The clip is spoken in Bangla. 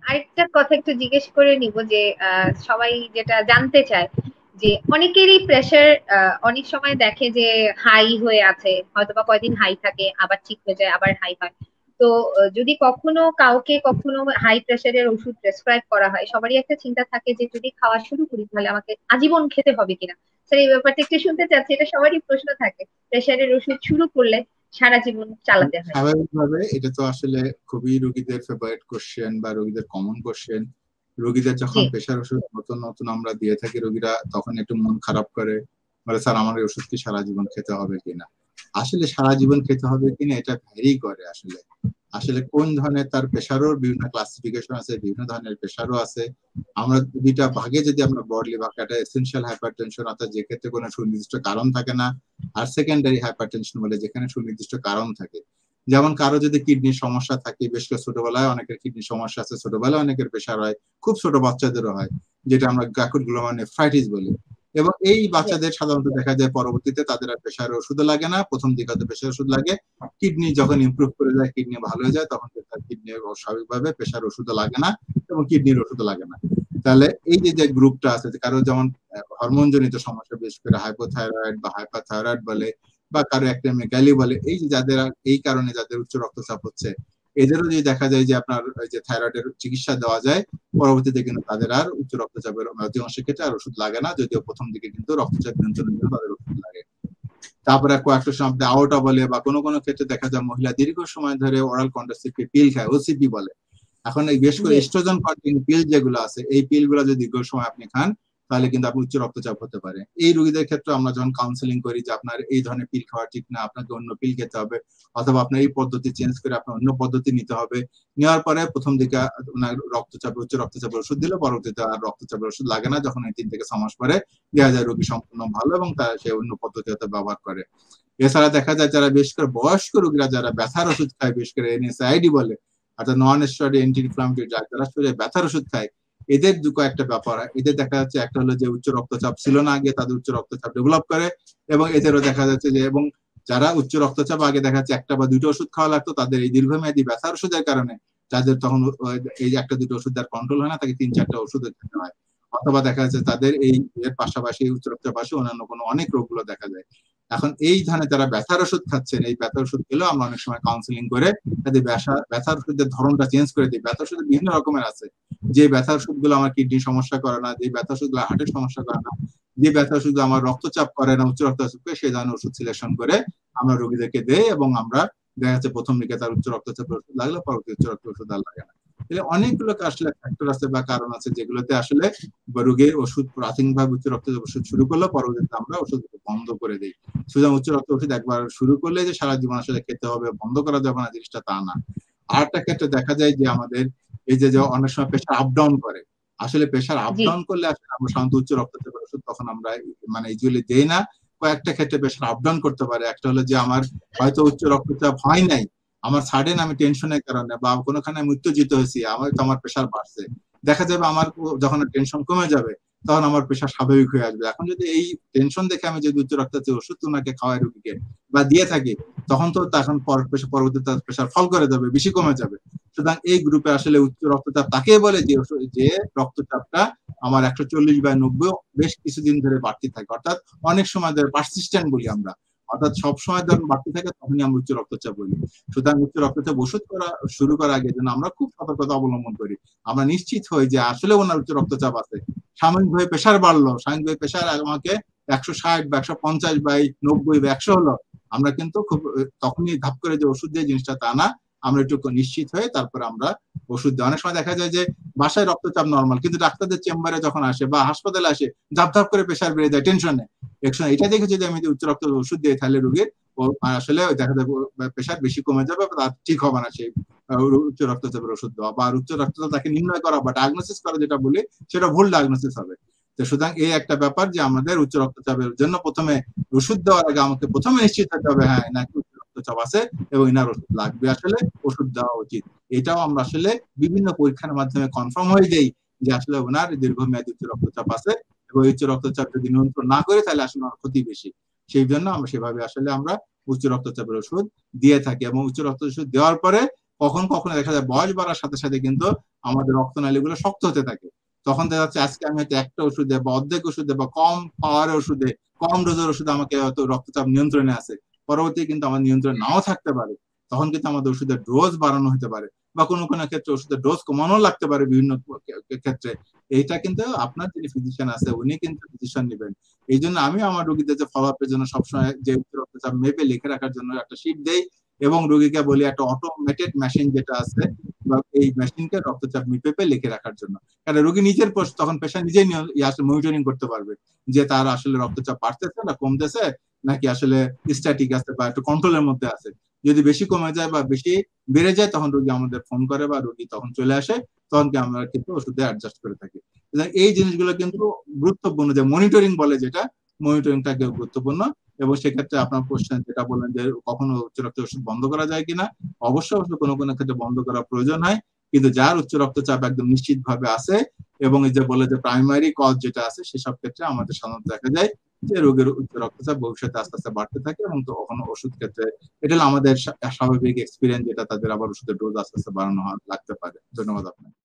আরেকটা কথা একটু জিজ্ঞেস করে নিব যে সবাই যেটা জানতে চায় যে অনেকেরই প্রেশার অনেক সময় দেখে যে হাই হয়ে আছে, হয়তো বা কয়দিন হাই থাকে আবার ঠিক হয়ে যায় আবার হাই হয়। তো যদি কখনো কাউকে কখনো হাই প্রেশারের ওষুধ প্রেসক্রাইব করা হয়, সবারই একটা চিন্তা থাকে যে যদি খাওয়া শুরু করি তাহলে আমাকে আজীবন খেতে হবে কিনা। স্যার এই ব্যাপারটা একটু শুনতে চাচ্ছি, এটা সবারই প্রশ্ন থাকে, প্রেশারের ওষুধ শুরু করলে সারা জীবন চালাতে হয় কিনা। স্বাভাবিকভাবে এটা তো আসলে খুবই রোগীদের ফেভারিট কোশ্চেন বা রোগীদের কমন কোশ্চেন। রোগীদের জি। যখন প্রেশার ওষুধ নতুন নতুন আমরা দিয়ে থাকি, রোগীরা তখন একটু মন খারাপ করে, বলে স্যার আমার এই ওষুধ কি সারা জীবন খেতে হবে কিনা। আসলে সারা জীবন খেতে হবে কিনা এটা ভ্যারি করে। আসলে আসলে কোন ধরনের তার প্রেশারও বিভিন্ন ক্লাসিফিকেশন আছে, বিভিন্ন ধরনের প্রেশারও আছে। আমরা দুইটা ভাগে যদি আমরা ব্রডলি ভাগ, একটা এসেনশিয়াল হাইপারটেনশন অর্থাৎ যে ক্ষেত্রে কোনো সুনির্দিষ্ট কারণ থাকে না, আর সেকেন্ডারি হাইপারটেনশন বলে যেখানে সুনির্দিষ্ট কারণ থাকে। যেমন কারো যদি কিডনির সমস্যা থাকে, বেশ করে ছোটবেলায় অনেকের কিডনির সমস্যা আছে, ছোটবেলায় অনেকের প্রেশার হয়, খুব ছোট বাচ্চাদেরও হয়, যেটা আমরা গ্যাকুট গ্লোমারনেফ্রাইটিস বলি। এবং এই জি। বাচ্চাদের সাধারণত দেখা যায় পরবর্তীতে তাদের আর প্রেশার ওষুধ লাগে না, প্রথম দিকে হয়তো প্রেশার ওষুধ লাগে। কিডনি যখন ইমপ্রুভ করে যায়, কিডনি ভালো হয়ে যায়, তখন তার কিডনি স্বাভাবিকভাবে প্রেশার ওষুধ লাগে না এবং কিডনির ওষুধ লাগে না। তাহলে এই যে যে গ্রুপটা আছে, কারো যেমন হরমোন জনিত সমস্যা, বিশেষ করে হাইপোথাইরয়েড বা হাইপারথাইরয়েড বলে, বা কারো একটা মেগালি বলে, এই যে যাদের এই কারণে যাদের উচ্চ রক্তচাপ হচ্ছে, এদেরও যদি দেখা যায় যে আপনার ওই যে থাইরয়েডের চিকিৎসা দেওয়া যায়, পরবর্তীতে কিন্তু তাদের আর উচ্চ রক্তচাপের অধিকাংশ ক্ষেত্রে আর ওষুধ লাগে না, যদিও প্রথম দিকে কিন্তু রক্তচাপ নিয়ন্ত্রণের জন্য তাদের ওষুধ লাগে। তারপরে কয়েকটা সময় আওটা বলে, বা কোনো কোনো ক্ষেত্রে দেখা যায় মহিলা দীর্ঘ সময় ধরে ওরাল কন্ট্রাসেপটিভ পিল খায়, ওসিপি বলে। এখন এই বেশ করে জি। এস্ট্রোজেন কন্টেইন পিল যেগুলো আছে, এই পিল গুলো যদি দীর্ঘ সময় আপনি খান, তাহলে কিন্তু আপনার উচ্চ রক্তচাপ হতে পারে। এই রোগীদের ক্ষেত্রে আমরা যখন কাউন্সিলিং করি যে আপনার এই ধরনের পিল খাওয়া ঠিক না, আপনাকে অন্য পিল খেতে হবে, অথবা আপনার এই পদ্ধতি চেঞ্জ করে আপনার অন্য পদ্ধতি নিতে হবে। নেওয়ার পরে প্রথম দিকে ওনার রক্তচাপ, উচ্চ রক্তচাপের ওষুধ দিলে পরবর্তীতে আর রক্তচাপের ওষুধ লাগে না, যখন এই 3 থেকে 6 মাস পরে দেখা যায় রোগী সম্পূর্ণ ভালো এবং তারা সে অন্য পদ্ধতি হয়তো ব্যবহার করে। এছাড়া দেখা যায় যারা বেশ করে বয়স্ক রোগীরা যারা ব্যথার ওষুধ খায়, বিশেষ করে এনএসআইডি বলে, অর্থাৎ নন স্টেরয়েড অ্যান্টি ইনফ্লামেটরি ড্রাগ, যারা শরীরে ব্যথার ওষুধ খায়, এদের দুটো একটা ব্যাপার হয়। এদের দেখা যাচ্ছে একটা হলো যে উচ্চ রক্তচাপ ছিল না আগে, তাদের উচ্চ রক্তচাপ ডেভেলপ করে, এবং এদেরও দেখা যাচ্ছে যে, এবং যারা উচ্চ রক্তচাপ আগে দেখা যাচ্ছে একটা বা দুটো ওষুধ খাওয়া লাগতো, তাদের এই দীর্ঘমেয়াদী ব্যথার ওষুধের কারণে যাদের তখন এই একটা দুটো ওষুধ আর কন্ট্রোল হয় না, তাকে 3-4টা ওষুধ খেতে হয়। অথবা দেখা যাচ্ছে তাদের এই এর পাশাপাশি উচ্চ রক্তের পাশে অন্যান্য কোনো অনেক রোগগুলো দেখা যায়। এখন এই ধরনের যারা ব্যথার ওষুধ খাচ্ছেন, এই ব্যথার ওষুধ খেলেও আমরা অনেক সময় কাউন্সিলিং করে তাদের ব্যথার ওষুধের ধরনটা চেঞ্জ করে দিই। ব্যথার ওষুধ বিভিন্ন রকমের আছে। যে ব্যথার ওষুধগুলো আমার কিডনির সমস্যা করে না, যে ব্যথার ওষুধগুলো হার্টের সমস্যা করে না, যে ব্যথার ওষুধ আমার রক্তচাপ করে না, উচ্চ রক্তচাপ করে, সেই ধরনের ওষুধ সিলেকশন করে আমরা রোগীদেরকে দেই, এবং আমরা দেখা যাচ্ছে প্রথম দিকে তার উচ্চ রক্তচাপের ওষুধ লাগলে পরবর্তী উচ্চ রক্ত ওষুধ আর লাগে না। অনেকগুলো আসলে ফ্যাক্টর আছে বা কারণ আছে, যেগুলোতে আসলে রোগীর ওষুধ প্রাথমিকভাবে উচ্চ রক্তচাপ ওষুধ শুরু করলে পরবর্তীতে আমরা ওষুধ বন্ধ করে দিই। সুতরাং উচ্চ রক্ত ওষুধ একবার শুরু করলে যে সারা জীবন আসলে খেতে হবে, বন্ধ করা যাবে না, জিনিসটা তা না। আর একটা ক্ষেত্রে দেখা যায় যে আমাদের এই যে অনেক সময় প্রেশার আপ ডাউন করে, আসলে প্রেশার আপ জি। ডাউন করলে আসলে আমরা সাধারণত উচ্চ রক্তচাপের ওষুধ তখন আমরা মানে ইউজুয়ালি দেই না। কয়েকটা ক্ষেত্রে প্রেশার আপ ডাউন করতে পারে। একটা হলো যে আমার হয়তো উচ্চ রক্তচাপ হয় নাই, আমার সাডেন আমি টেনশনের কারণে বা কোনোখানে আমি উত্তেজিত হয়েছি, আমার প্রেশার বাড়ছে, দেখা যাবে আমার যখন টেনশন কমে যাবে তখন আমার প্রেশার স্বাভাবিক হয়ে আসবে। এখন যদি এই টেনশন দেখে আমি যদি উচ্চ রক্তচাপের ওষুধ ওনাকে খাওয়াই রোগীকে বা দিয়ে থাকি, তখন তো তখন পরবর্তীতে প্রেশার ফল করে যাবে, বেশি কমে যাবে। সুতরাং এই গ্রুপে আসলে উচ্চ রক্তচাপ তাকে বলে যে রক্তচাপটা আমার 140/90 বেশ কিছুদিন ধরে বাড়তি থাকে, অর্থাৎ অনেক সময় ধরে পারসিস্টেন্ট বলি আমরা, অর্থাৎ সবসময় যখন বাড়তি থাকে তখনই আমরা উচ্চ রক্তচাপ বলি। সুতরাং উচ্চ রক্তচাপ ওষুধ শুরু করার আগে যেন আমরা খুব সতর্কতা অবলম্বন করি, আমরা নিশ্চিত হই যে আসলে ওনার উচ্চ রক্তচাপ আছে। সাময়িকভাবে প্রেশার বাড়লো, সাময়িকভাবে প্রেশার আমাকে 160 বা 150/90 বা 100 হলো, আমরা কিন্তু খুব তখনই ধাপ করে যে ওষুধ দিয়ে জিনিসটা তা না, আমরা একটু নিশ্চিত হয়ে তারপরে আমরা ওষুধ দিই। অনেক সময় দেখা যায় যে বাসায় রক্তচাপ নর্মাল, কিন্তু ডাক্তারদের চেম্বারে যখন আসে বা হাসপাতালে আসে ধাপ ধাপ করে প্রেশার বেড়ে যায় টেনশনে। একসময় এটা দেখে যদি আমি উচ্চ রক্ত ওষুধ দিই, তাহলে রোগীর আসলে দেখা যাবে প্রেশার বেশি কমে যাবে, তার ঠিক হবে না সেই উচ্চ রক্তচাপের ওষুধ দেওয়া বা উচ্চ রক্তচাপ তাকে নির্ণয় করা বা ডায়াগনোসিস করা যেটা বলি, সেটা ভুল ডায়াগনোসিস হবে। তো সুতরাং এই একটা ব্যাপার যে আমাদের উচ্চ রক্তচাপের জন্য প্রথমে ওষুধ দেওয়ার আগে আমাকে প্রথমে নিশ্চিত হতে হবে হ্যাঁ নাকি উচ্চ রক্তচাপ আছে এবং ইনার ওষুধ লাগবে, আসলে ওষুধ দেওয়া উচিত। এটাও আমরা আসলে বিভিন্ন পরীক্ষার মাধ্যমে কনফার্ম হয়ে যাই যে আসলে ওনার দীর্ঘমেয়াদী উচ্চ রক্তচাপ আছে, এবং উচ্চ রক্তচাপ যদি নিয়ন্ত্রণ না করে তাহলে আসলে ওনার ক্ষতি বেশি। সেই জন্য আমরা সেভাবে আসলে আমরা উচ্চ রক্তচাপের ওষুধ দিয়ে থাকি, এবং উচ্চ রক্ত ওষুধ দেওয়ার পরে কখন কখনো দেখা যায় বয়স বাড়ার সাথে সাথে কিন্তু আমাদের রক্তনালীগুলো শক্ত হতে থাকে। তখন দেখা যাচ্ছে আজকে আমি হয়তো একটা ওষুধে বা অর্ধেক ওষুধে বা কম পাওয়ারের ওষুধে, কম ডোজের ওষুধে আমাকে হয়তো রক্তচাপ নিয়ন্ত্রণে আছে, পরবর্তী কিন্তু আমার নিয়ন্ত্রণ নাও থাকতে পারে। তখন কিন্তু আমাদের ওষুধের ডোজ বাড়ানো হতে পারে, বা কোনো কোনো ক্ষেত্রে ওষুধের ডোজ কমানো লাগতে পারে বিভিন্ন ক্ষেত্রে। এইটা কিন্তু আপনার যিনি ফিজিশিয়ান আছে উনি কিন্তু ডিসিশন নেবেন। এই জন্য আমি আমার রোগীদের যে ফলো আপের জন্য সবসময় যে উচ্চ রক্তচাপ মেপে লিখে রাখার জন্য একটা শিট দেই, এবং রোগীকে বলি একটা অটোমেটেড মেশিন যেটা আছে বা এই মেশিনকে রক্তচাপ মেপে লিখে রাখার জন্য। কারণ রোগী নিজের তখন পেশেন্ট নিজেই মনিটরিং করতে পারবে যে তার আসলে রক্তচাপ বাড়তেছে না কমতেছে, নাকি আসলে স্ট্যাটিক আছে বা একটু কন্ট্রোলের মধ্যে আছে। যদি বেশি কমে যায় বা বেশি বেড়ে যায় তখন রোগী আমাদের ফোন করে বা রোগী তখন চলে আসে, তখন কি আমরা কিন্তু ওষুধে অ্যাডজাস্ট করে থাকি। এই জিনিসগুলো কিন্তু গুরুত্বপূর্ণ, যে মনিটরিং বলে যেটা, মনিটরিংটা গুরুত্বপূর্ণ। এবং সেক্ষেত্রে আপনার কোশ্চেন যেটা বললেন যে কখনো উচ্চ রক্তের ওষুধ বন্ধ করা যায় কিনা, অবশ্যই অবশ্যই কোনো কোনো ক্ষেত্রে বন্ধ করার প্রয়োজন হয়। কিন্তু যার উচ্চ রক্তচাপ একদম নিশ্চিত ভাবে আছে এবং এই যে বলে যে প্রাইমারি কজ যেটা আছে সেসব ক্ষেত্রে আমাদের সাধারণত দেখা যায় যে রোগীর উচ্চ রক্তচাপ ভবিষ্যতে আস্তে আস্তে বাড়তে থাকে, এবং তখন ওষুধ ক্ষেত্রে এটা হলো আমাদের স্বাভাবিক এক্সপিরিয়েন্স, যেটা তাদের আবার ওষুধের ডোজ আস্তে আস্তে বাড়ানো লাগতে পারে। ধন্যবাদ আপনাকে।